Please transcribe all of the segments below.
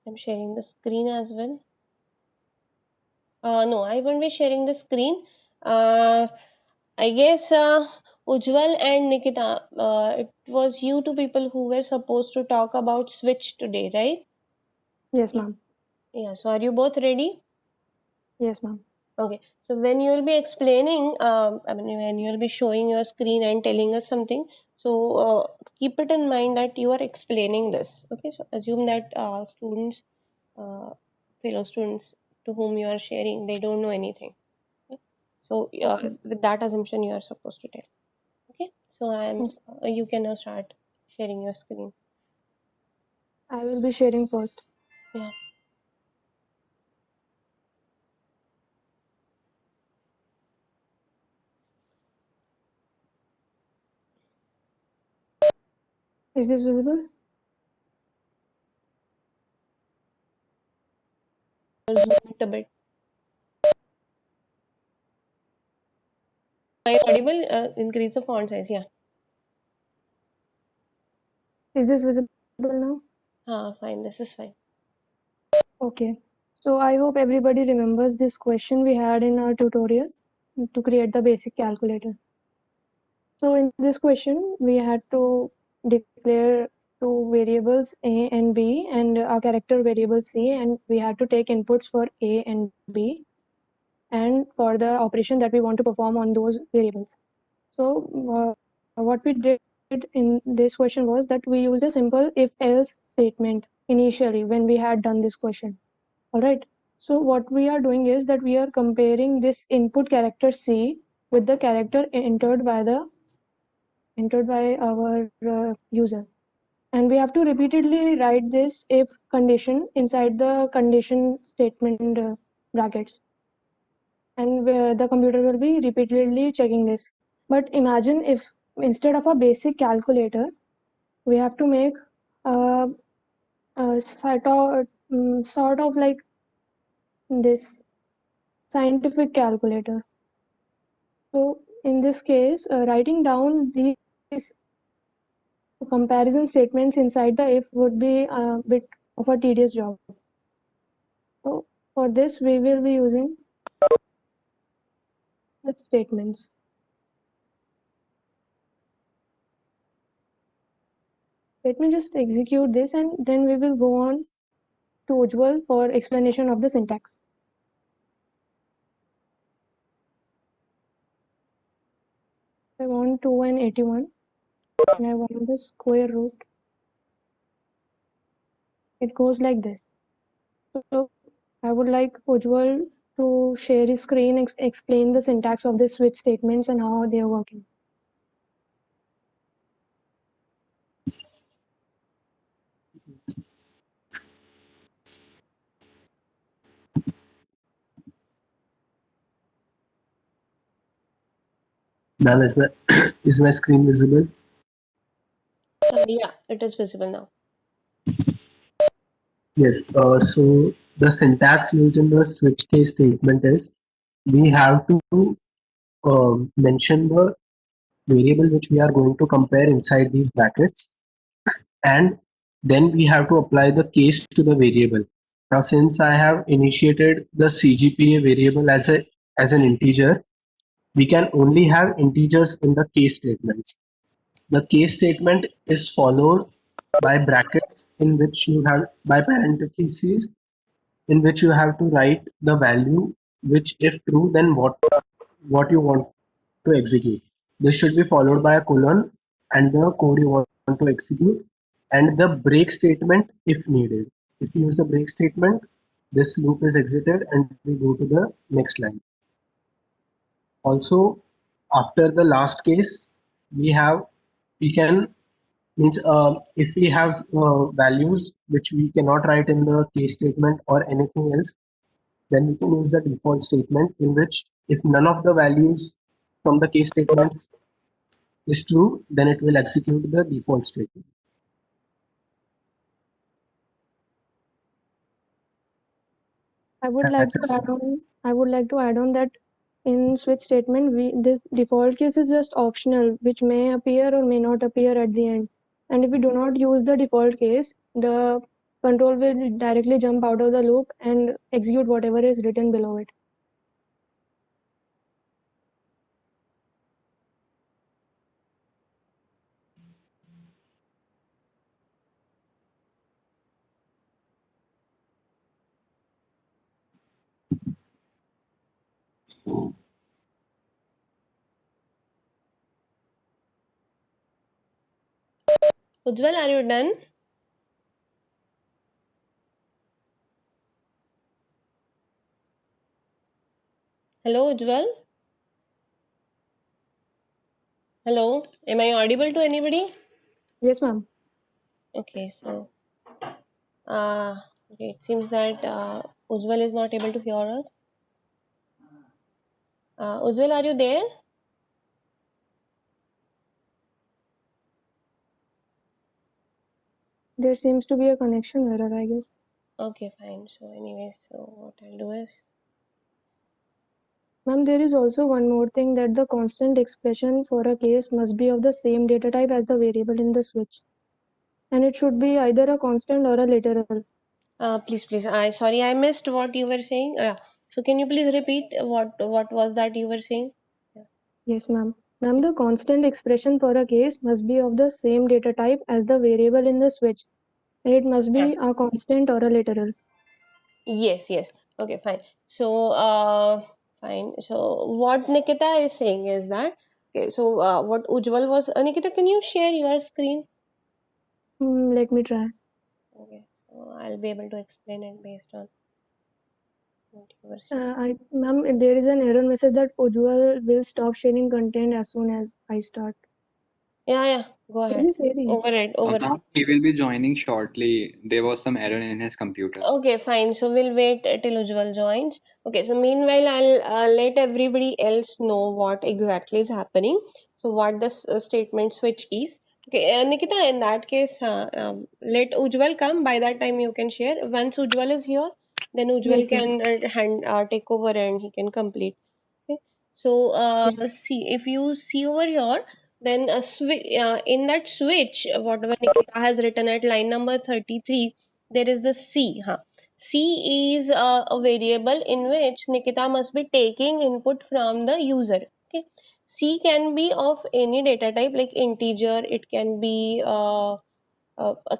I'm sharing the screen as well. No, I won't be sharing the screen. I guess Ujjwal and Nikita, it was you two people who were supposed to talk about Switch today, right? Yes, ma'am. Yeah, so are you both ready? Yes, ma'am. Okay, so when you will be explaining, I mean, when you will be showing your screen and telling us something, so keep it in mind that you are explaining this. Okay, so assume that students, fellow students to whom you are sharing, they don't know anything. Okay? So with that assumption, you are supposed to tell. Okay, so and you can now start sharing your screen. I will be sharing first. Yeah. Is this visible? Zoom it a bit. Are you audible? Increase the font size. Yeah. Is this visible now? Fine. This is fine. Okay. So I hope everybody remembers this question we had in our tutorial to create the basic calculator. So in this question, we had to declare two variables A and B and a character variable C, and we had to take inputs for A and B and for the operation that we want to perform on those variables. So what we did in this question was that we used a simple if-else statement initially when we had done this question. All right. So what we are doing is that we are comparing this input character C with the character entered by our user, and we have to repeatedly write this if condition inside the condition statement brackets, and the computer will be repeatedly checking this. But imagine if instead of a basic calculator, we have to make a, a sort of like this scientific calculator. So in this case, writing down these comparison statements inside the if would be a bit of a tedious job. So for this, we will be using with statements. Let me just execute this, and then we will go on to Ujjwal for explanation of the syntax. I want 2 and 81, and I want the square root. It goes like this. So I would like Ujjwal to share his screen, explain the syntax of the switch statements and how they are working. Ma'am, is my screen visible? Yeah, it is visible now. Yes. So the syntax used in the switch case statement is we have to mention the variable which we are going to compare inside these brackets, and then we have to apply the case to the variable. Now, since I have initiated the CGPA variable as an integer, we can only have integers in the case statements. The case statement is followed by brackets in which you have by parentheses in which you have to write the value which, if true, then what you want to execute. This should be followed by a colon and the code you want to execute, and the break statement if needed. If you use the break statement, this loop is exited and we go to the next line. Also, after the last case, we can means if we have values which we cannot write in the case statement or anything else, then we can use the default statement in which if none of the values from the case statements is true, then it will execute the default statement. I would like to add on that in switch statement, this default case is just optional, which may appear or may not appear at the end. And if we do not use the default case, the control will directly jump out of the loop and execute whatever is written below it. Ujjwal, are you done? Hello, Ujjwal? Hello, am I audible to anybody? Yes, ma'am. Okay, so okay, it seems that Ujjwal is not able to hear us. Ujjwal, are you there? There seems to be a connection error, I guess. Okay, fine. So anyways, so what I'll do is, Ma'am, there is also one more thing, that the constant expression for a case must be of the same data type as the variable in the switch. And it should be either a constant or a literal. please, sorry, I missed what you were saying. So can you please repeat what was that you were saying? Yes, ma'am. Ma'am, the constant expression for a case must be of the same data type as the variable in the switch. And it must Yeah. be a constant or a literal. Yes, yes. Okay, fine. So, fine. So, what Nikita is saying is that, okay, so what Ujjwal was, Nikita, can you share your screen? Let me try. Okay, so I'll be able to explain it based on what you were saying. Ma'am, there is an error message that Ujjwal will stop sharing content as soon as I start. Yeah, go Is ahead. he sharing? Over it. Ma'am, he will be joining shortly. There was some error in his computer. Okay, fine. So we'll wait till Ujjwal joins. Okay, so meanwhile, I'll let everybody else know what exactly is happening. So what the statement switch keys. Okay, Nikita, in that case, let Ujjwal come. By that time, you can share. Once Ujjwal is here, then Ujjwal Yes, yes. can take over and he can complete. Okay, so Yes. see, if you see over here, then in that switch, whatever Nikita has written at line number 33, there is the C. C is a variable in which Nikita must be taking input from the user. Okay, C can be of any data type like integer. It can be a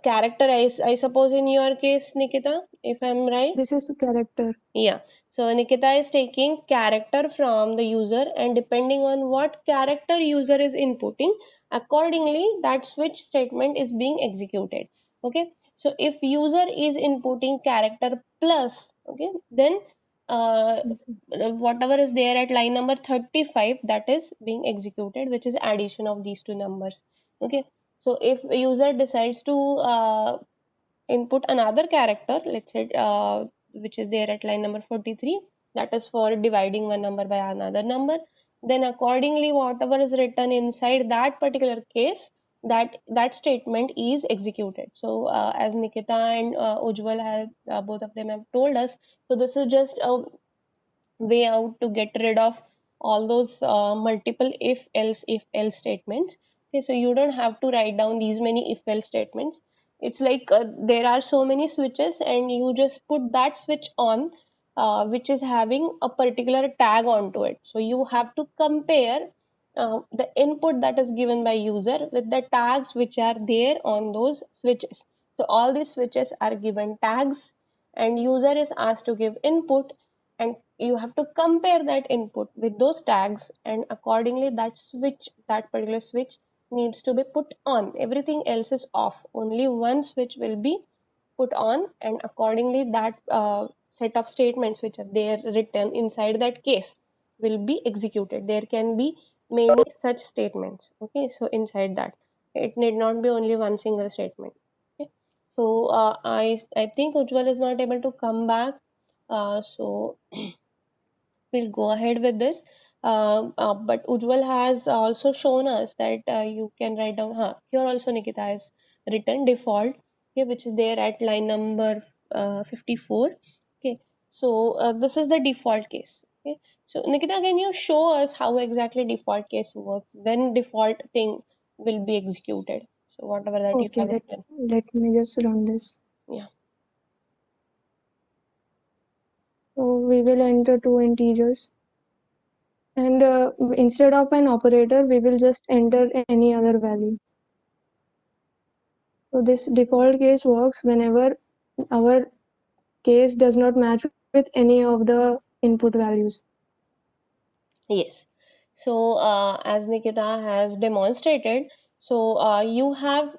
character. I suppose in your case, Nikita, if I'm right. This is character. Yeah. So Nikita is taking character from the user, and depending on what character user is inputting, accordingly that switch statement is being executed. Okay. So if user is inputting character plus, okay, then Yes. whatever is there at line number 35, that is being executed, which is addition of these two numbers. Okay. So if user decides to input another character, let's say which is there at line number 43, that is for dividing one number by another number, then accordingly whatever is written inside that particular case, that statement is executed. So as Nikita and Ujjwal have both of them have told us, so this is just a way out to get rid of all those multiple if else statements. Okay, so you don't have to write down these many if else statements. It's like there are so many switches and you just put that switch on, which is having a particular tag onto it. So you have to compare the input that is given by user with the tags which are there on those switches. So all these switches are given tags and user is asked to give input, and you have to compare that input with those tags, and accordingly that particular switch needs to be put on. Everything else is off, only one switch will be put on, and accordingly that set of statements which are there written inside that case will be executed. There can be many such statements. Okay, so inside that it need not be only one single statement. Okay, so I think Ujjwal is not able to come back, so we'll go ahead with this. But Ujjwal has also shown us that you can write down. Here also Nikita has written default, okay, which is there at line number 54. Okay, so this is the default case. Okay, so Nikita, can you show us how exactly default case works? When default thing will be executed? So whatever that you Okay, have written. let me just run this. Yeah. So we will enter two integers. And instead of an operator, we will just enter any other value. So this default case works whenever our case does not match with any of the input values. Yes. So as Nikita has demonstrated, so you have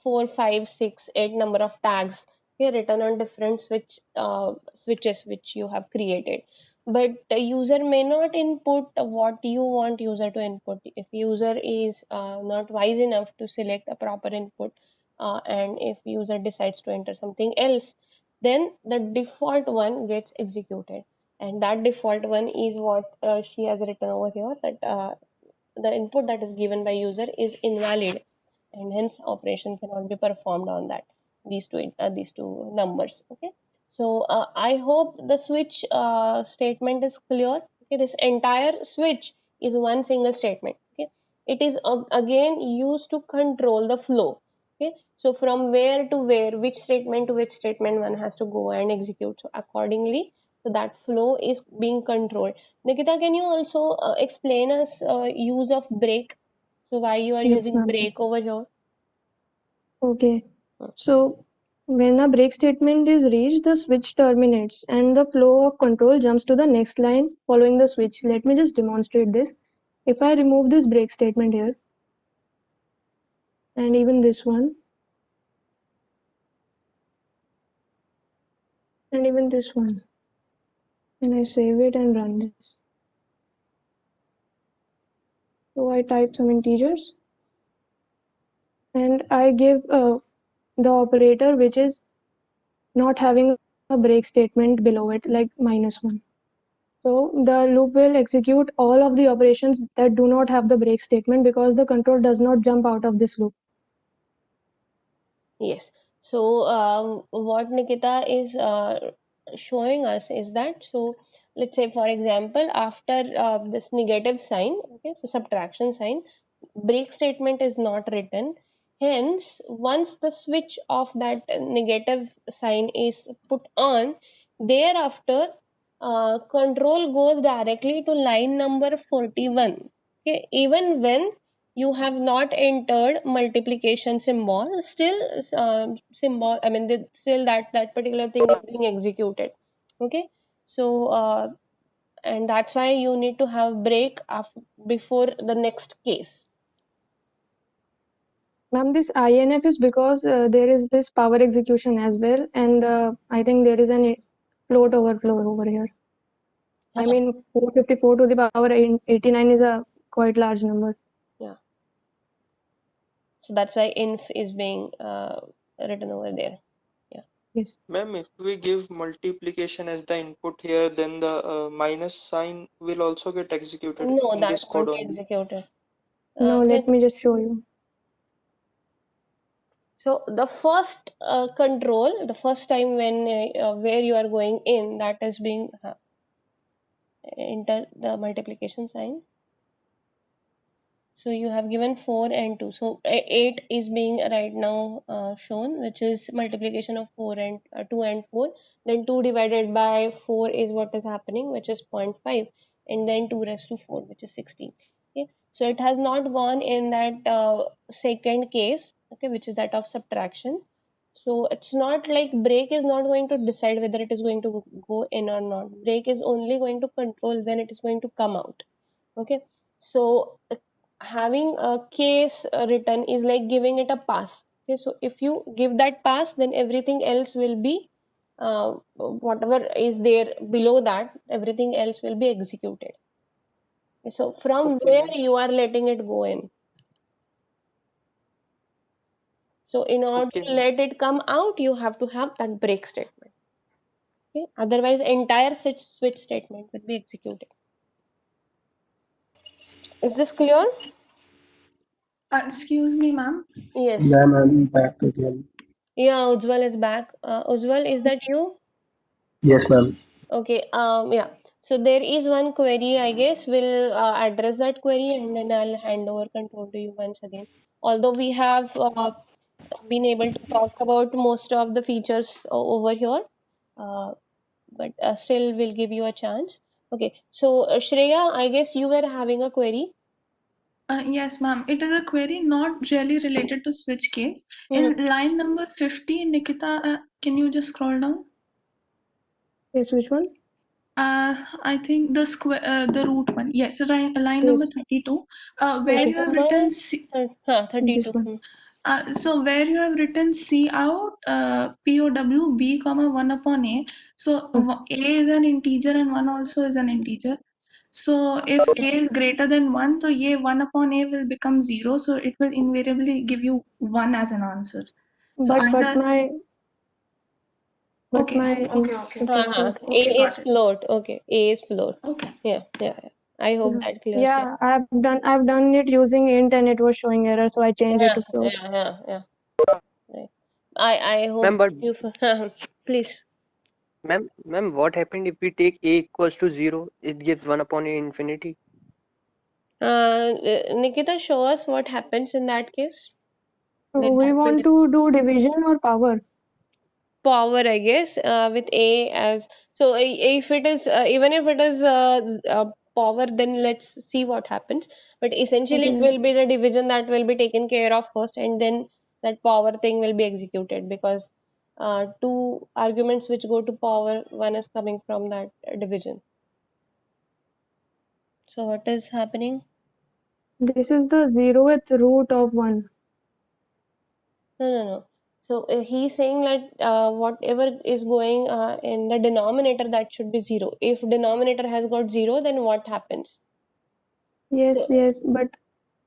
4, 5, 6, 8 number of tags here written on different switches which you have created. But the user may not input what you want user to input. If user is not wise enough to select a proper input, and if user decides to enter something else, then the default one gets executed. And that default one is what she has written over here, that the input that is given by user is invalid, and hence operation cannot be performed on that, these two numbers. Okay, so I hope the switch statement is clear. Okay, this entire switch is one single statement. Okay, it is again used to control the flow. Okay, so from where to where, which statement to which statement one has to go and execute, so accordingly, so that flow is being controlled. Nikita, can you also explain us use of break? So why you are Yes, using ma'am. break over here? Okay. So when a break statement is reached, the switch terminates and the flow of control jumps to the next line following the switch. Let me just demonstrate this. If I remove this break statement here, and even this one, and even this one, and I save it and run this. So I type some integers and I give the operator which is not having a break statement below it, like -1. So the loop will execute all of the operations that do not have the break statement because the control does not jump out of this loop. Yes. So what Nikita is showing us is that, so let's say for example, after this negative sign, okay, so subtraction sign, break statement is not written. Hence, once the switch of that negative sign is put on, thereafter control goes directly to line number 41. Okay, even when you have not entered multiplication symbol, still symbol, I mean still that particular thing is being executed. Okay, so and that's why you need to have break before the next case. Ma'am, this INF is because there is this power execution as well, and I think there is an float overflow over here. I mean, 454 to the power 89 is a quite large number. Yeah, so that's why inf is being written over there. Yeah. Yes. Ma'am, if we give multiplication as the input here, then the minus sign will also get executed No, in that this won't code be only. executed. No, let me just show you. So the first control, the first time when where you are going in, that is being enter the multiplication sign. So you have given 4 and 2. So 8 is being right now shown, which is multiplication of 4 and 2 and 4. Then 2 divided by 4 is what is happening, which is 0.5, and then 2 raised to 4, which is 16. Okay, so it has not gone in that second case, okay, which is that of subtraction. So it's not like break is not going to decide whether it is going to go in or not. Break is only going to control when it is going to come out. Okay, so having a case written is like giving it a pass. Okay, so if you give that pass, then everything else will be whatever is there below that, everything else will be executed. So from Okay, where ma'am. you are letting it go in. So in order Okay, to ma'am. let it come out, you have to have that break statement. Okay, otherwise entire switch statement will be executed. Is this clear? Excuse me, ma'am. Yes. Ma'am, I'm back again. Yeah, Ujjwal is back. Ujjwal, is that you? Yes, ma'am. Okay. Yeah. So there is one query, I guess. We'll address that query and then I'll hand over control to you once again. Although we have been able to talk about most of the features over here, but still we'll give you a chance. Okay, so Shreya, I guess you were having a query. Yes, ma'am. It is a query not really related to switch case. In line number 50, Nikita, can you just scroll down? Yes, which one? I think the root one. Yes, line number Yes. 32, where Okay. you have written C. 32. This one. So where you have written C out, POW B comma 1 upon A. So A is an integer and 1 also is an integer. So if A is greater than 1, so ye 1 upon A will become 0. So it will invariably give you 1 as an answer. So But either my okay. it's okay. A Okay, is got it. float. Okay, A is float. Okay. Yeah. I hope that clears. Yeah, I've done it using int and it was showing error, so I changed it to float. Yeah. Right. I hope Ma'am, but you please. ma'am, what happened if we take a equals to 0? It gives 1 upon a infinity. Nikita, show us what happens in that case. So Let we that be want to do division or power. power, I guess, with A as so. If it is even if it is power, then let's see what happens. But essentially, it Okay. will be the division that will be taken care of first, and then that power thing will be executed because two arguments which go to power, one is coming from that division. So what is happening? This is the 0th root of 1. No. So he's saying that whatever is going in the denominator, that should be 0. If denominator has got 0, then what happens? Yes, but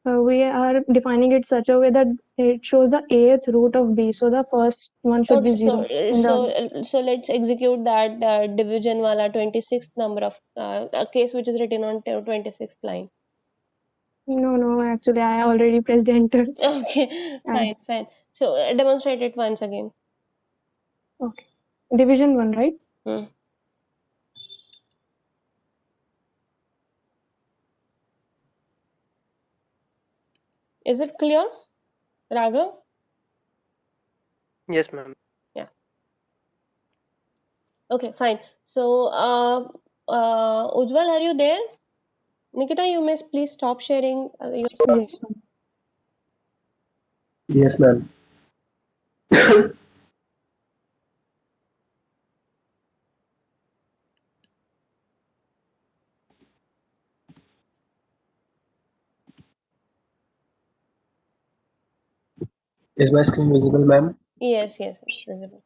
we are defining it such a way that it shows the 8th root of b. So the first one should be Okay, 0. so let's execute that division wala 26th number of a case which is written on 26th line. No, actually I already pressed enter. Okay, fine. So demonstrate it once again. Okay. Division 1, right? Is it clear, Raghav? Yes, ma'am. Yeah. Okay, fine. So Ujjwal, are you there? Nikita, you may please stop sharing your screen. Yes, ma'am. Yes, ma'am. Is my screen visible, ma'am? Yes, it's visible.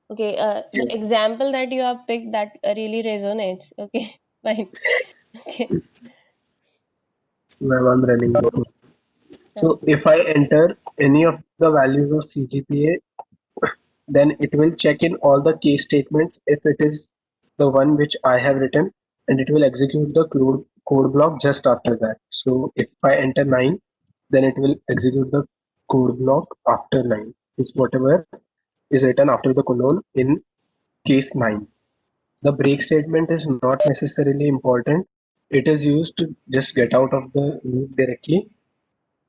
Okay, the example that you have picked that really resonates. Okay, fine. Okay. Ma'am, I'm running the code. So if I enter any of the values of CGPA, then it will check in all the case statements if it is the one which I have written, and it will execute the code block just after that. So if I enter 9, then it will execute the code block after 9. It's whatever is written after the colon in case 9. The break statement is not necessarily important. It is used to just get out of the loop directly,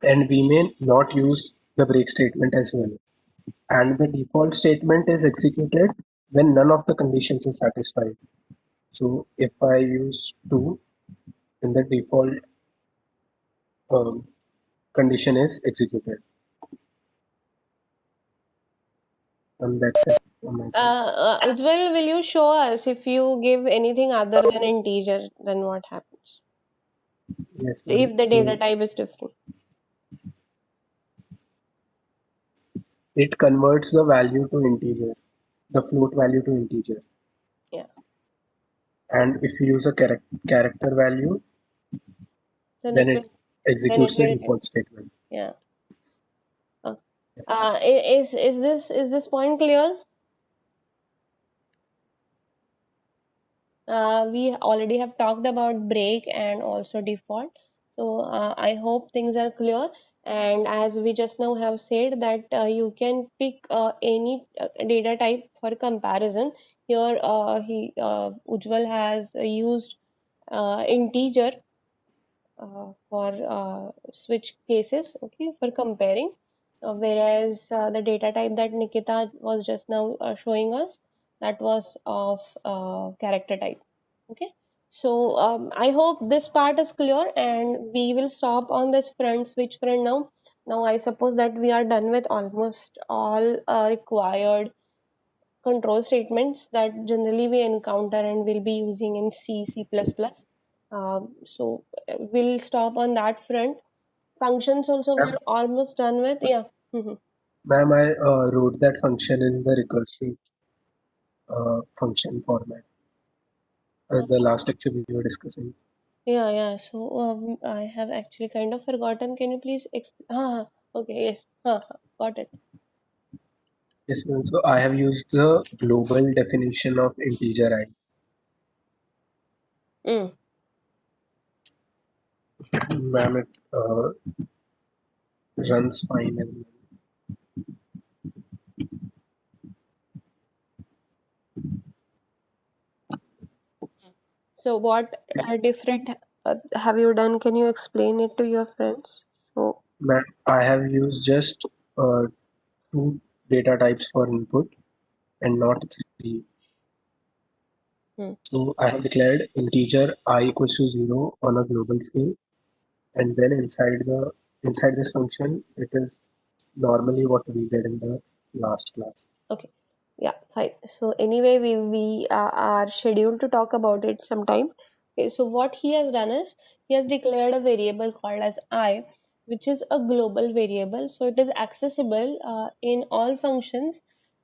and we may not use the break statement as well. And the default statement is executed when none of the conditions is satisfied. So if I use 2, then the default condition is executed. And that's it from my side. Ujjwal, will you show us if you give anything other than integer, then what happens? Yes, ma'am. If the data type is different. It converts the value to integer, the float value to integer. Yeah. And if you use a character value, then it executes the will default statement. Yeah. Is this point clear? We already have talked about break and also default. So I hope things are clear. And as we just now have said that you can pick any data type for comparison. Here Ujjwal has used integer for switch cases, okay, for comparing. Whereas the data type that Nikita was just now showing us, that was of character type. Okay, so I hope this part is clear, and we will stop on this front switch front now. Now I suppose that we are done with almost all required control statements that generally we encounter and will be using in C, C++. So we'll stop on that front. Functions also we Ma'am, are almost done with. Yeah. ma'am, I wrote that function in the recursive function format. The last lecture we were discussing. Yeah. So I have actually kind of forgotten. Can you please explain? Okay, yes. Got it. Yes, ma'am. So I have used the global definition of integer I. Mm. Ma'am, it runs fine. And So what different have you done? Can you explain it to your friends? So ma'am, I have used just two data types for input and not three. Hmm. So I have declared integer I equals to 0 on a global scale, and then inside this function, it is normally what we did in the last class. okay, yeah, fine. So anyway, we are scheduled to talk about it sometime. Okay, so what he has done is he has declared a variable called as I, which is a global variable. So it is accessible in all functions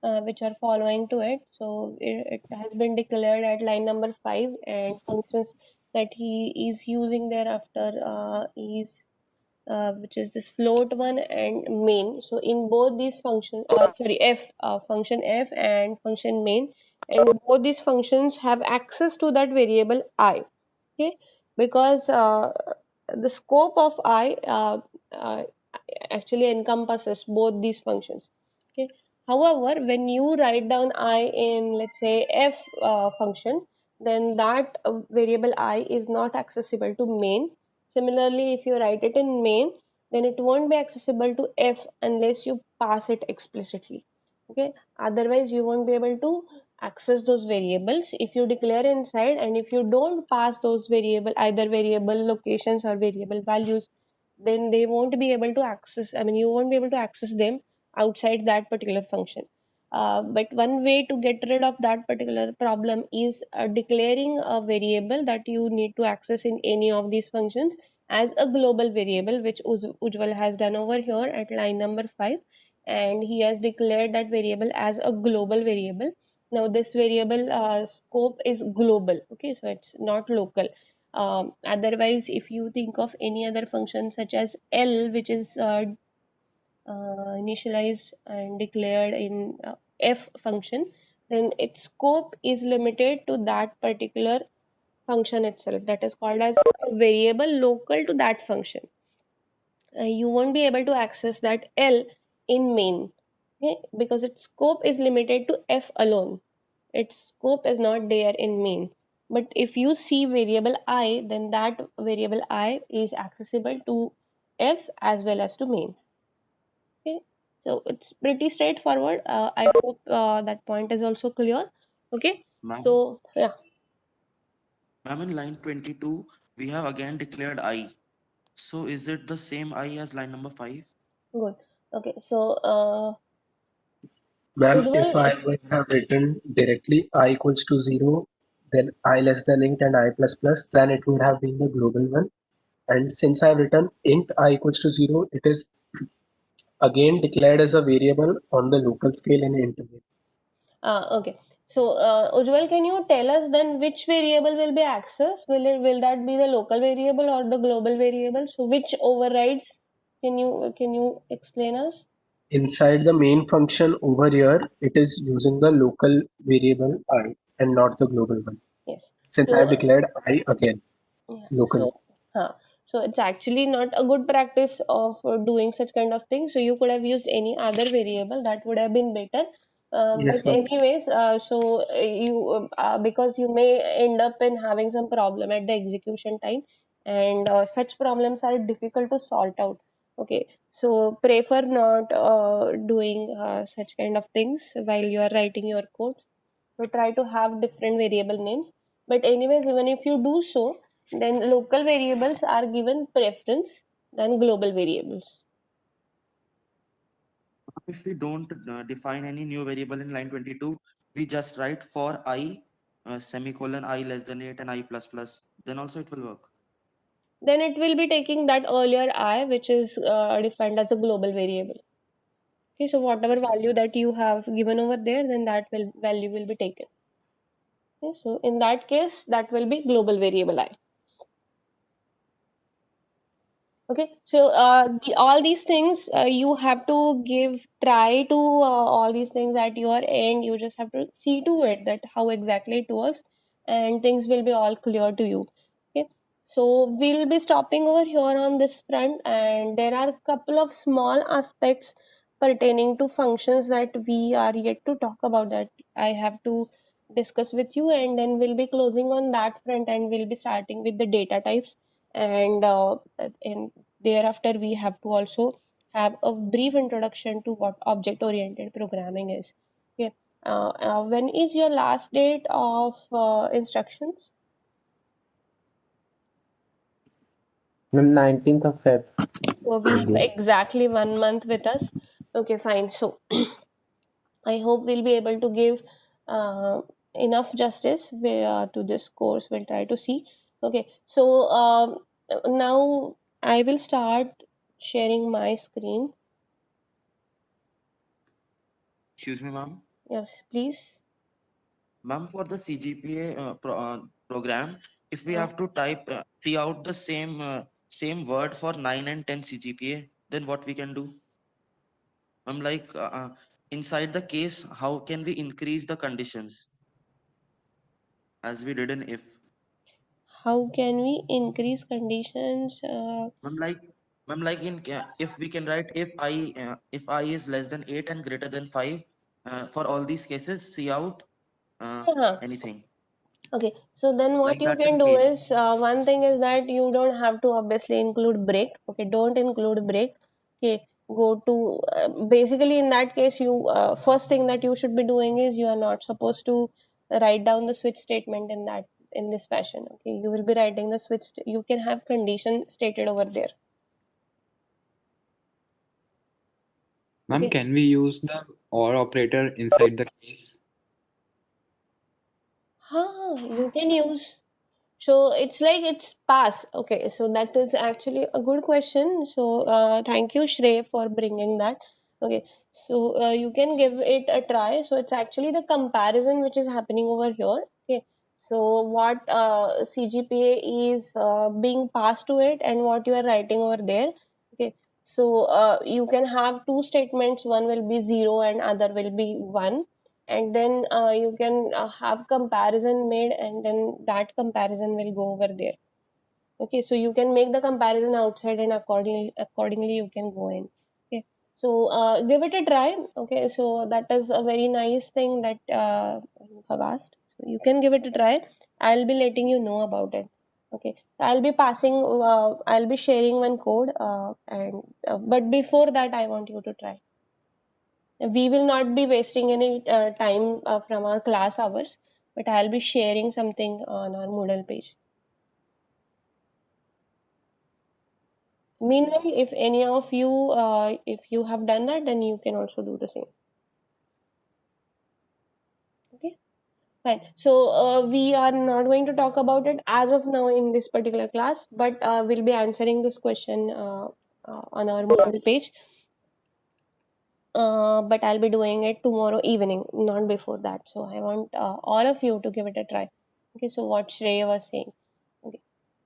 which are following to it. So it has been declared at line number 5, and functions that he is using thereafter is which is this float one and main. So in both these functions, sorry, function f and function main, and both these functions have access to that variable I. Okay, because the scope of I uh, actually encompasses both these functions. Okay, however, when you write down I in, let's say, f function, then that variable I is not accessible to main. Similarly, if you write it in main, then it won't be accessible to f unless you pass it explicitly. Okay, otherwise you won't be able to access those variables if you declare inside, and if you don't pass those variable, either variable locations or variable values, then they won't be able to access, I mean, you won't be able to access them outside that particular function. But one way to get rid of that particular problem is declaring a variable that you need to access in any of these functions as a global variable, which Ujjwal has done over here at line number 5, and he has declared that variable as a global variable. Now this variable scope is global. Okay, so it's not local. Otherwise, if you think of any other function such as L, which is initialized and declared in f function, then its scope is limited to that particular function itself, that is called as a variable local to that function. You won't be able to access that L in main, okay, because its scope is limited to f alone. Its scope is not there in main. But if you see variable I, then that variable I is accessible to f as well as to main. Okay, so it's pretty straightforward. I hope that point is also clear. Okay, Ma'am, so yeah, ma'am, in line 22, we have again declared I. So is it the same I as line number 5? good. Okay, so Ma'am, if Ujjwal, I would have written directly I equals to 0, then I less than int and I plus plus, then it would have been the global one. And since I've written int I equals to 0, it is again declared as a variable on the local scale in interval. okay. So, Ujjwal, can you tell us then which variable will be accessed? Will that be the local variable or the global variable? So, which overrides? Can you explain us? Inside the main function over here, it is using the local variable I and not the global one. Yes. Since I So, have declared I again, yeah. local. So it's actually not a good practice of doing such kind of things. So you could have used any other variable, that would have been better. But Yes, ma'am. anyways, you because you may end up in having some problem at the execution time, and such problems are difficult to sort out. Okay, so prefer not doing such kind of things while you are writing your code. So try to have different variable names. But anyways, even if you do so, then local variables are given preference than global variables. If we don't define any new variable in line 22, we just write for I, semicolon I less than 8 and I plus plus, then also it will work. Then it will be taking that earlier I, which is defined as a global variable. Okay, so whatever value that you have given over there, then that value will be taken. Okay, so in that case, that will be global variable I. Okay, so all these things you have to try to all these things at your end. You just have to see to it that how exactly it works, and things will be all clear to you. Okay, so we'll be stopping over here on this front, and there are a couple of small aspects pertaining to functions that we are yet to talk about, that I have to discuss with you, and then we'll be closing on that front, and we'll be starting with the data types, and thereafter we have to also have a brief introduction to what object oriented programming is. Okay, when is your last date of instructions? 19th of Feb. So we have exactly 1 month with us. Okay, fine. So I hope we'll be able to give enough justice to this course. We'll try to see. Okay, so now I will start sharing my screen. Excuse me, ma'am. Yes, please. Ma'am, for the CGPA program, if we have to type see out the same word for 9 and 10 CGPA, then what we can do? Ma'am, like inside the case, how can we increase the conditions as we did in if? How can we increase conditions? Ma'am, like if we can write if I is less than 8 and greater than 5, for all these cases, see out anything. Okay, so then what Like you that can in do case. is one thing is that you don't have to obviously include break. Okay, don't include break. Okay, go to basically in that case, you first thing that you should be doing is you are not supposed to write down the switch statement in this fashion. Okay, you will be writing the switch. You can have condition stated over there. Ma'am, Okay. can we use the OR operator inside the case? You can use. So it's like it's pass. Okay, so that is actually a good question. So thank you, Shrey, for bringing that. Okay, so you can give it a try. So it's actually the comparison which is happening over here. Okay, so what CGPA is being passed to it and what you are writing over there. Okay, so you can have two statements. One will be 0 and other will be 1, and then you can have comparison made, and then that comparison will go over there. Okay, so you can make the comparison outside, and accordingly you can go in. Okay, so give it a try. Okay, so that is a very nice thing that you have asked, so you can give it a try. I'll be letting you know about it. Okay, I'll be sharing one code, but before that I want you to try. We will not be wasting any time from our class hours, but I'll be sharing something on our Moodle page. Meanwhile, if any of you, if you have done that, then you can also do the same. Okay, fine. So we are not going to talk about it as of now in this particular class, but we'll be answering this question on our Moodle page. But I'll be doing it tomorrow evening, not before that. So I want all of you to give it a try. Okay, so what Shreya was saying. Okay,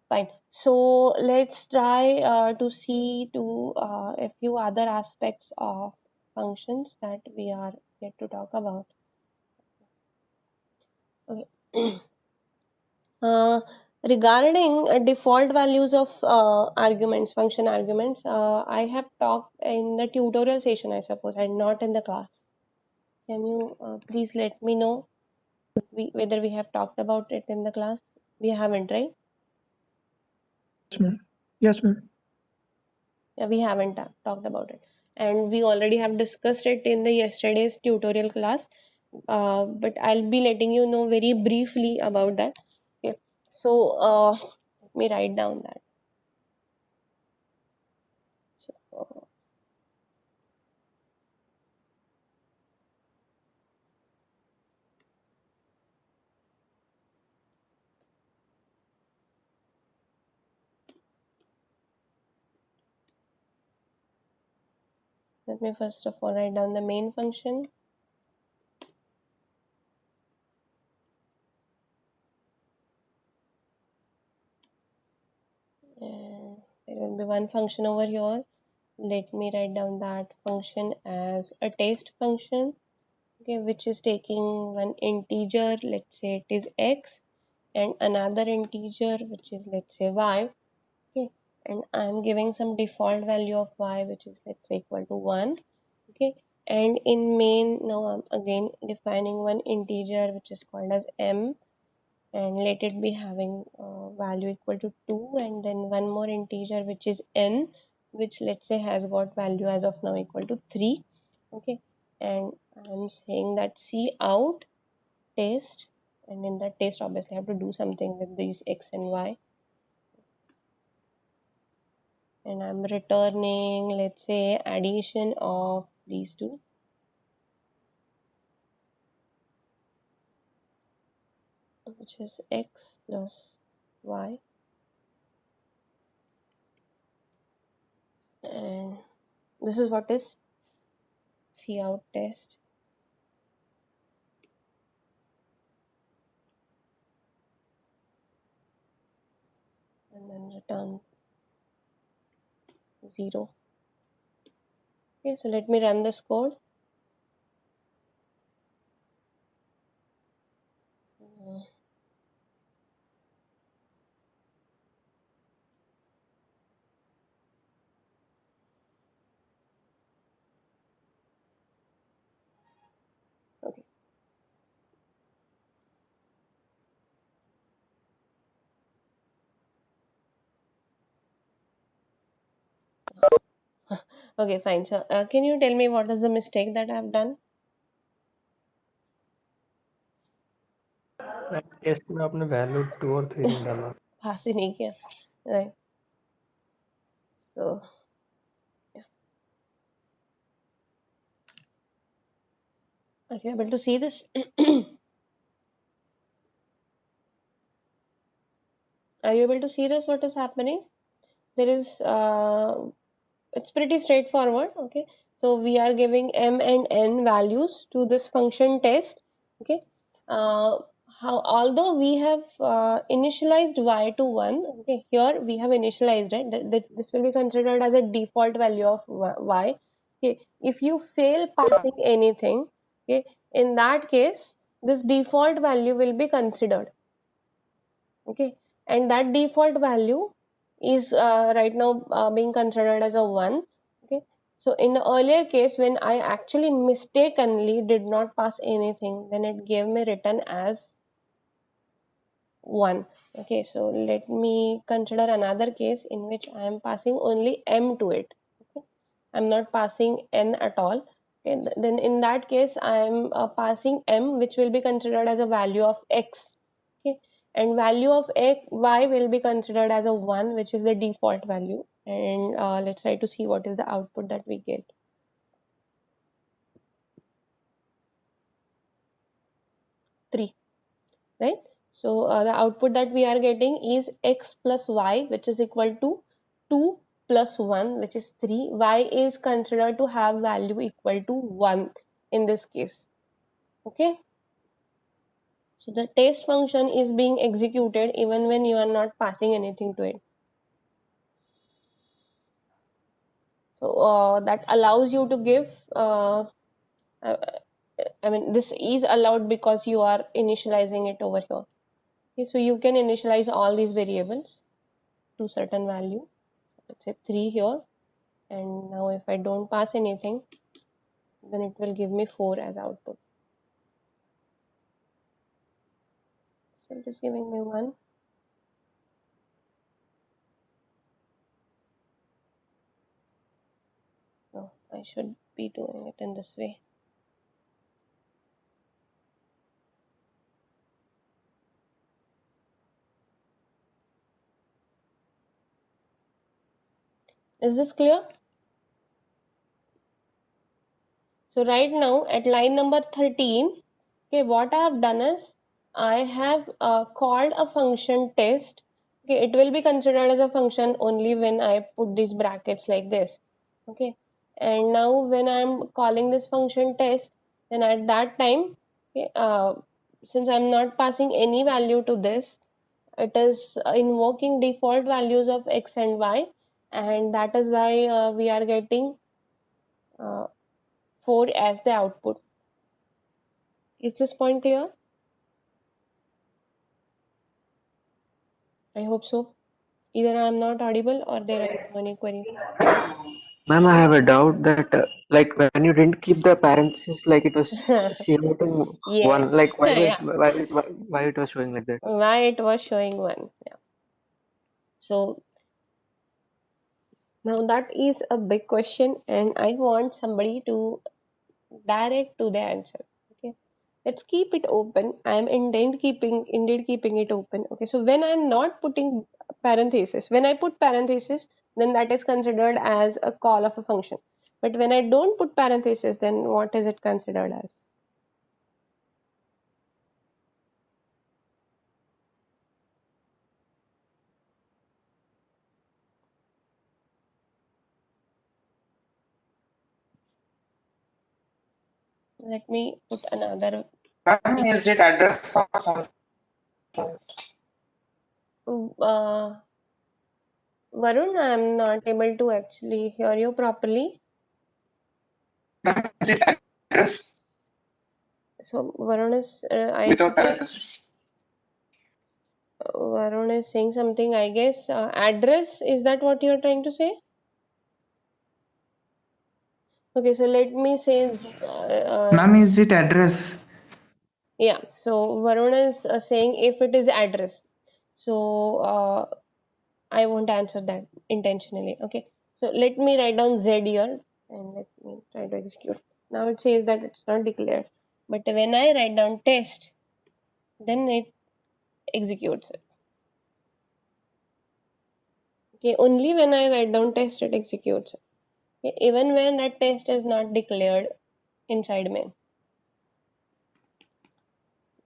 fine. So let's try to see to a few other aspects of functions that we are yet to talk about. Okay. Regarding default values of arguments, function arguments, I have talked in the tutorial session, I suppose, and not in the class. Can you please let me know whether we have talked about it in the class? We haven't, right? Yes, ma'am. Yeah, we haven't talked about it, and we already have discussed it in the yesterday's tutorial class. but I'll be letting you know very briefly about that. Okay, so let me write down that. So, let me first of all write down the main function. And there will be one function over here. Let me write down that function as a test function, okay, which is taking one integer, let's say it is x, and another integer which is, let's say, y. Okay, and I'm giving some default value of y, which is, let's say, equal to 1. Okay, and in main, now I'm again defining one integer which is called as m, and let it be having value equal to 2, and then one more integer which is n, which, let's say, has got value as of now equal to 3. Okay, and I'm saying that see out test, and in that test obviously I have to do something with these x and y, and I'm returning, let's say, addition of these two. Which is x plus y, and this is what is cout test, and then return 0. Okay, so let me run this code. Okay. Okay, fine. So can you tell me what is the mistake that I've done? Test में आपने value 2 और 3 नहीं डाला. पास ही नहीं किया, right? So yeah. Are you able to see this? Are you able to see this? What is happening? There is it's pretty straightforward. Okay, so we are giving m and n values to this function test. Okay, how, although we have initialized y to 1, okay, here we have initialized it, this will be considered as a default value of y. Okay, if you fail passing anything, okay, in that case this default value will be considered. Okay, and that default value is right now being considered as a 1. Okay, so in the earlier case, when I actually mistakenly did not pass anything, then it gave me written as 1. Okay, so let me consider another case in which I am passing only m to it. Okay, I'm not passing n at all. Okay, then in that case I am passing m, which will be considered as a value of x. Okay, and value of x, y will be considered as a 1, which is the default value, and let's try to see what is the output that we get. 3, right? So the output that we are getting is x plus y, which is equal to 2 plus 1, which is 3. Y is considered to have value equal to 1 in this case. Okay, so the test function is being executed even when you are not passing anything to it. So that allows you to give I mean, this is allowed because you are initializing it over here. Okay, so you can initialize all these variables to certain value. Let's say 3 here, and now if I don't pass anything, then it will give me 4 as output. So it is giving me 1. No, I should be doing it in this way. Is this clear? So right now at line number 13, okay, what I have done is I have called a function test. Okay, it will be considered as a function only when I put these brackets like this. Okay, and now when I'm calling this function test, then at that time, okay, since I'm not passing any value to this, it is invoking default values of x and y, and that is why we are getting 4 as the output. Is this point clear? I hope so. Either I am not audible or there is any query. Ma'am, I have a doubt that like when you didn't keep the parentheses, like it was 0 to Yes, 1, like yeah. why it was showing like that? Why it was showing 1. Yeah. So now that is a big question, and I want somebody to direct to the answer. Okay. Let's keep it open. I am indeed keeping it open. Okay. So when I am not putting parentheses, when I put parentheses, then that is considered as a call of a function. But when I don't put parentheses, then what is it considered as? Let me put another. Ma'am, is it address or something? Varun, I am not able to actually hear you properly. Ma'am, is it address So Varun is, without parentheses? Varun is saying something. I guess address. Is that what you are trying to say? Okay, so let me say. Ma'am, is it address? Yeah. So Varun is saying if it is address. So I won't answer that intentionally. Okay. So let me write down Z here and let me try to execute. Now it says that it's not declared. But when I write down test, then it executes it. Okay, only when I write down test it executes it. Okay, even when that test is not declared inside main.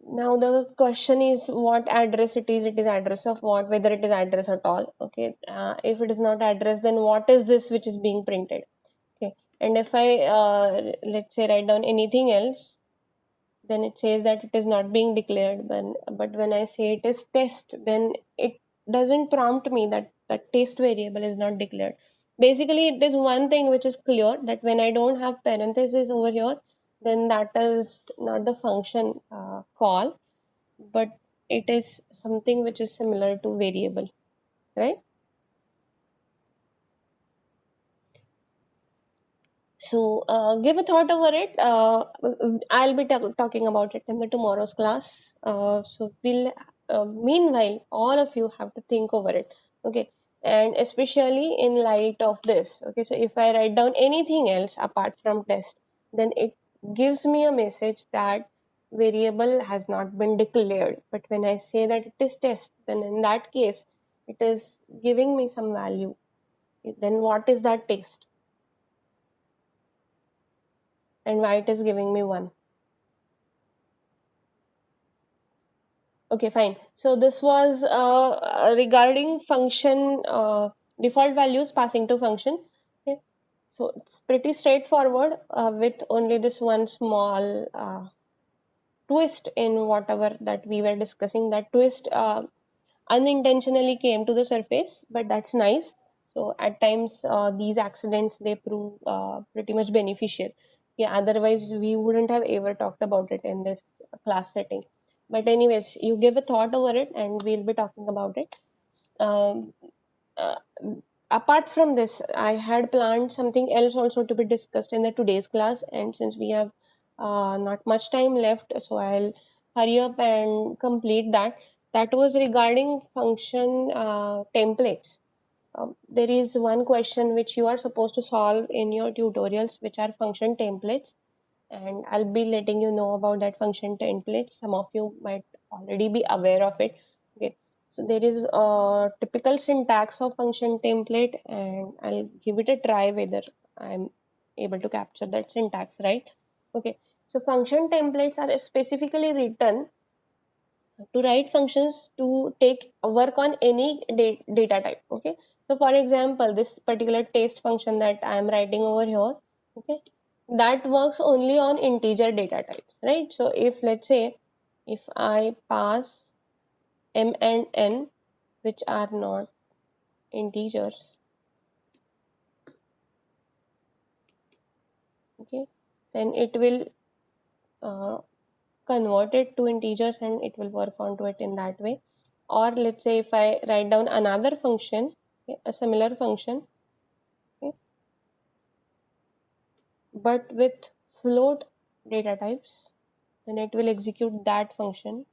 Now the question is what address it is. It is address of what, whether it is address at all. Okay, if it is not address, then what is this which is being printed? Okay, and if I let's say write down anything else, then it says that it is not being declared. But when I say it is test, then it doesn't prompt me that that test variable is not declared. Basically, it is one thing which is clear, that when I don't have parentheses over here, then that is not the function call, but it is something which is similar to variable, right? So give a thought over it. I'll be talking about it in the tomorrow's class. So we'll meanwhile all of you have to think over it. Okay, and especially in light of this. Okay, so if I write down anything else apart from test, then it gives me a message that variable has not been declared. But when I say that it is test, then in that case it is giving me some value. Then what is that test? And why it is giving me 1. Okay, fine. So this was regarding function default values passing to function. Okay. So it's pretty straightforward with only this one small twist in whatever that we were discussing. That twist unintentionally came to the surface, but that's nice. So at times these accidents, they prove pretty much beneficial. Yeah, otherwise we wouldn't have ever talked about it in this class setting. But anyways, you give a thought over it and we'll be talking about it. um, uh, Apart from this, I had planned something else also to be discussed in the today's class, and since we have not much time left, so I'll hurry up and complete that. That was regarding function templates. There is one question which you are supposed to solve in your tutorials, which are function templates, and I'll be letting you know about that function template. Some of you might already be aware of it. Okay, So there is a typical syntax of function template, and I'll give it a try whether I'm able to capture that syntax, right? Okay, so function templates are specifically written to write functions to take work on any data type. Okay, so for example, this particular test function that I am writing over here, okay, that works only on integer data types, right? So if, let's say, if I pass m and n, which are not integers, okay, then it will convert it to integers and it will work onto it in that way. Or let's say if I write down another function, okay, a similar function, okay, but with float data types, then it will execute that function.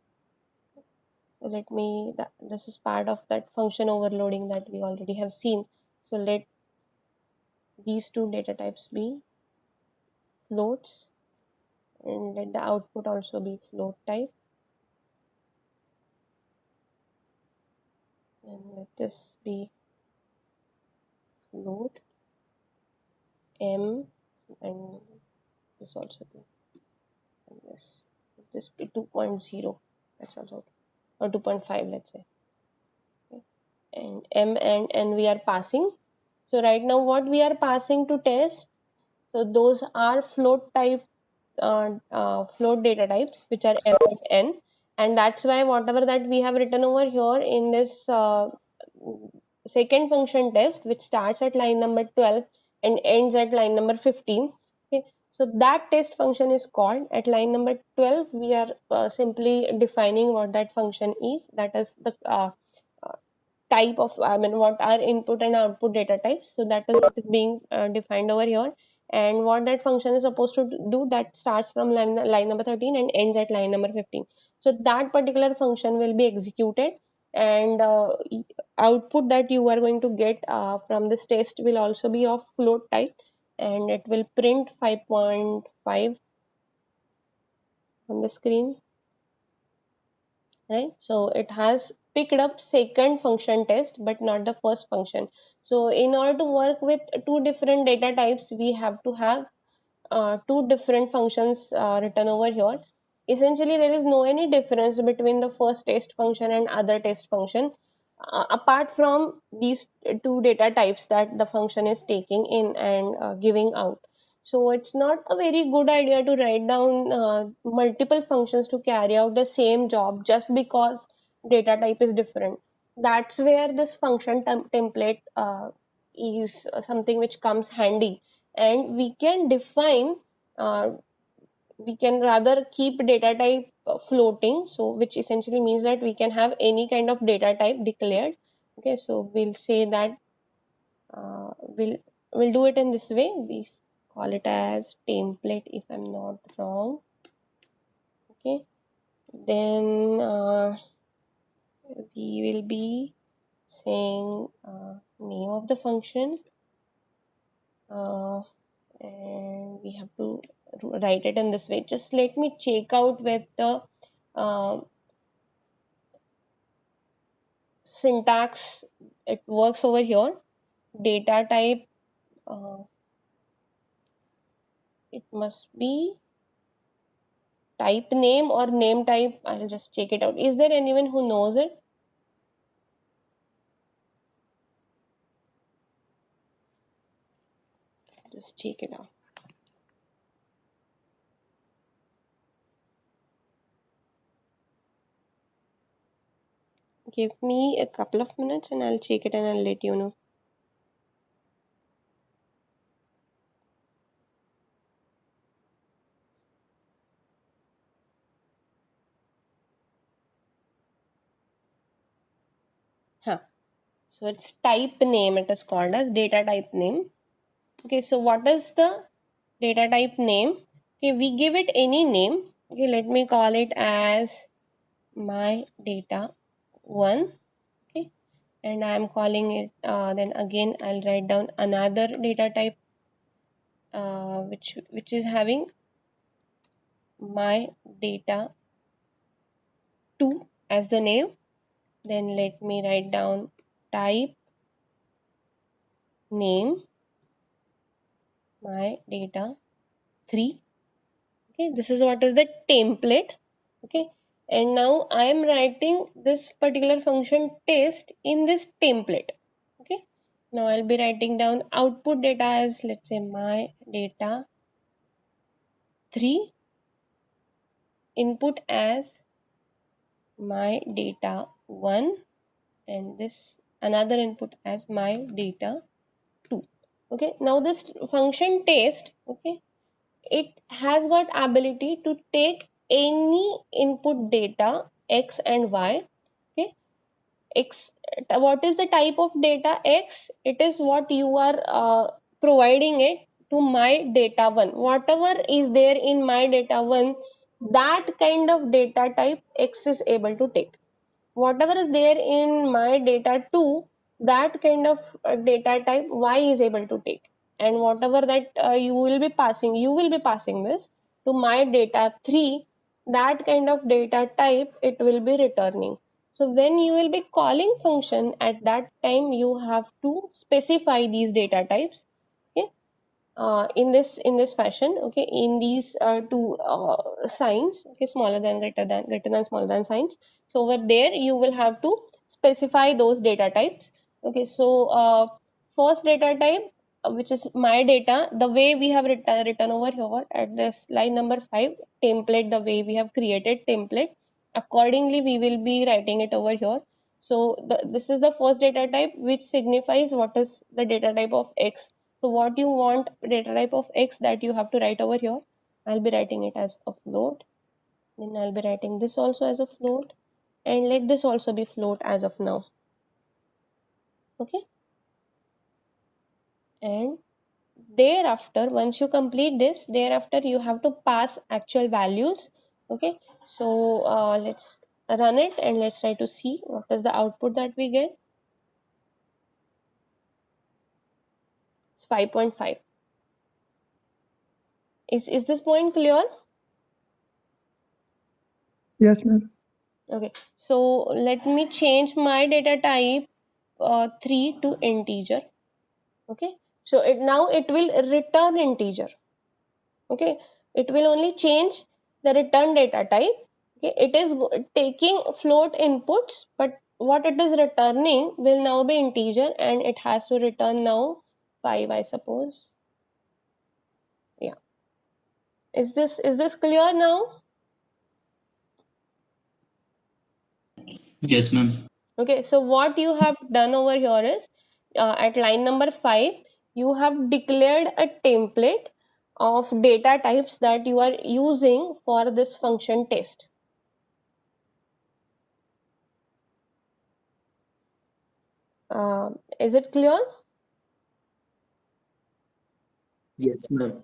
So let me, this is part of that function overloading that we already have seen. So let these two data types be floats, and let the output also be float type, and let this be float m, and this also be, and this be 2.0, that's also okay, or 2.5, let's say, okay. And m and n we are passing. So right now what we are passing to test, so those are float type, float data types, which are m and n, and that's why whatever that we have written over here in this second function test, which starts at line number 12 and ends at line number 15, okay, so that test function is called. At line number 12 we are simply defining what that function is, that is the type of, I mean, what are input and output data types. So that is what is being defined over here, and what that function is supposed to do, that starts from line number 13 and ends at line number 15. So that particular function will be executed, and output that you are going to get from this test will also be of float type, and it will print 5.5 on the screen, right? So it has picked up second function test but not the first function. So in order to work with two different data types, we have to have two different functions written over here. Essentially there is no any difference between the first test function and other test function, apart from these two data types that the function is taking in and giving out. So it's not a very good idea to write down multiple functions to carry out the same job just because data type is different. That's where this function template is something which comes handy, and we can define, we can rather keep data type floating, so which essentially means that we can have any kind of data type declared. Okay, so we'll say that we'll do it in this way. We call it as template if I'm not wrong. Okay, then we will be saying name of the function, and we have to write it in this way. Just let me check out with the syntax it works over here. Data type, it must be type name or name type. I'll just check it out. Is there anyone who knows it? Just check it out. Give me a couple of minutes and I'll check it and I'll let you know. Huh. So it's type name, it is called as data type name. Okay, so what is the data type name? Okay, we give it any name. Okay, let me call it as my data 1. Okay, and I am calling it, then again I'll write down another data type which is having my data 2 as the name. Then let me write down type name my data 3. Okay, this is what is the template. Okay, and now I am writing this particular function test in this template. Okay, now I'll be writing down output data as, let's say, my data 3, input as my data 1, and this another input as my data 2. Okay, now this function test, okay, it has got ability to take any input data x and y. Okay, x, what is the type of data? X, it is what you are providing it to my data 1. Whatever is there in my data 1, that kind of data type x is able to take. Whatever is there in my data 2, that kind of data type y is able to take. And whatever that you will be passing this to my data 3, that kind of data type it will be returning. So when you will be calling function, at that time you have to specify these data types. Okay, in this fashion. Okay, in these two signs. Okay, smaller than, greater than, smaller than signs. So over there you will have to specify those data types. Okay, so first data type, which is my data, the way we have written over here at this line number 5, template, the way we have created template, accordingly we will be writing it over here. So this is the first data type, which signifies what is the data type of x. So what you want data type of x, that you have to write over here. I'll be writing it as a float. Then I'll be writing this also as a float, and let this also be float as of now. Okay, and thereafter, once you complete this, thereafter you have to pass actual values. Okay, so let's run it and let's try to see what is the output that we get. It's 5.5. Is this point clear? Yes, ma'am. Okay, so let me change my data type 3 to integer. Okay, so now it will return integer. Okay, it will only change the return data type. Okay, it is taking float inputs, but what it is returning will now be integer, and it has to return now 5, I suppose. Yeah, is this clear now? Yes, ma'am. Okay, so what you have done over here is, at line number 5, you have declared a template of data types that you are using for this function test. Is it clear? Yes, ma'am.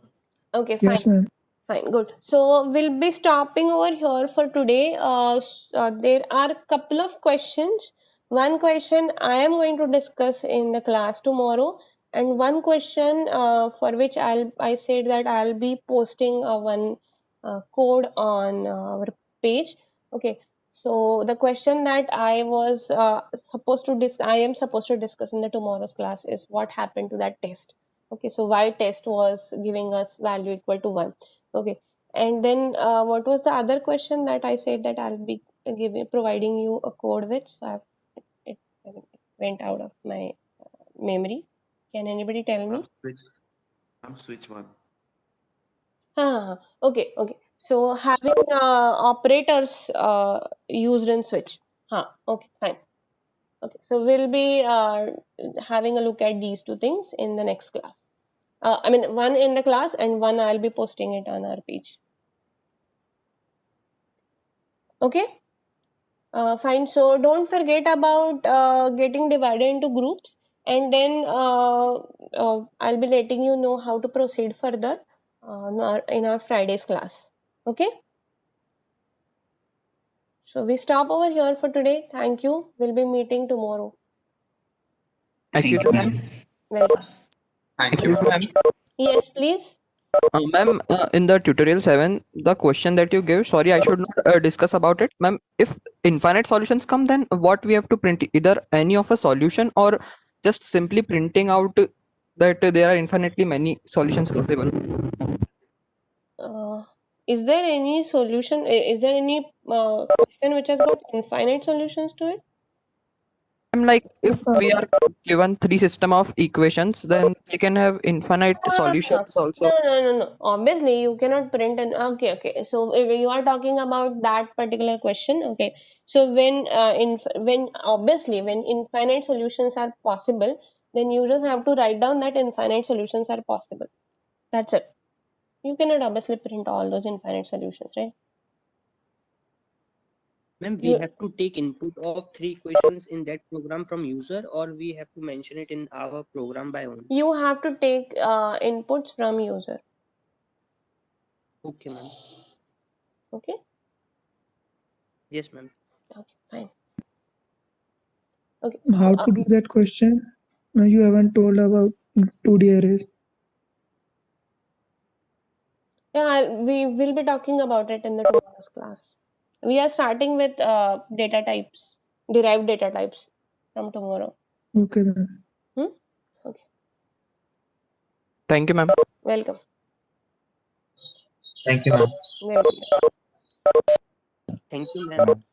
Okay, fine. Yes, ma'am. Fine, good. So we'll be stopping over here for today. There are a couple of questions. One question I am going to discuss in the class tomorrow, and one question for which I said that I'll be posting one code on our page. Okay. So the question that I was I am supposed to discuss in the tomorrow's class is what happened to that test. Okay, so why test was giving us value equal to 1. Okay, and then what was the other question that I said that I'll be providing you a code with? So it went out of my memory. Can anybody tell me? I'm switch one. Okay. So having operators used in switch. Okay, fine. Okay, so we'll be having a look at these two things in the next class. I mean, one in the class and one I'll be posting it on our page. Okay, fine. So don't forget about getting divided into groups, and then I'll be letting you know how to proceed further in our Friday's class. Okay. So we stop over here for today. Thank you. We'll be meeting tomorrow. Excuse me, ma'am. Welcome. Excuse me, ma'am. Yes, please. Ma'am, in the tutorial 7, the question that you give, sorry, I should not discuss about it. Ma'am, if infinite solutions come, then what we have to print, either any of a solution or just simply printing out that there are infinitely many solutions possible. Is there any solution? Is there any question which has got infinite solutions to it? I'm like, if we are given three system of equations, then they can have infinite solutions also. No. Obviously, you cannot print an. Okay. So if you are talking about that particular question. Okay. So when obviously when infinite solutions are possible, then you just have to write down that infinite solutions are possible. That's it. You cannot obviously print all those infinite solutions, right? Ma'am, we have to take input of 3 questions in that program from user, or we have to mention it in our program by own? You have to take inputs from user. Okay, ma'am. Okay. Yes, ma'am. Okay, fine. Okay. How to do that question? You haven't told about 2D arrays. Yeah, we will be talking about it in the tomorrow's class. We are starting with data types, derived data types from tomorrow. Okay, then. Okay. Thank you, ma'am. Welcome. Thank you, ma'am. Welcome. Thank you, ma'am.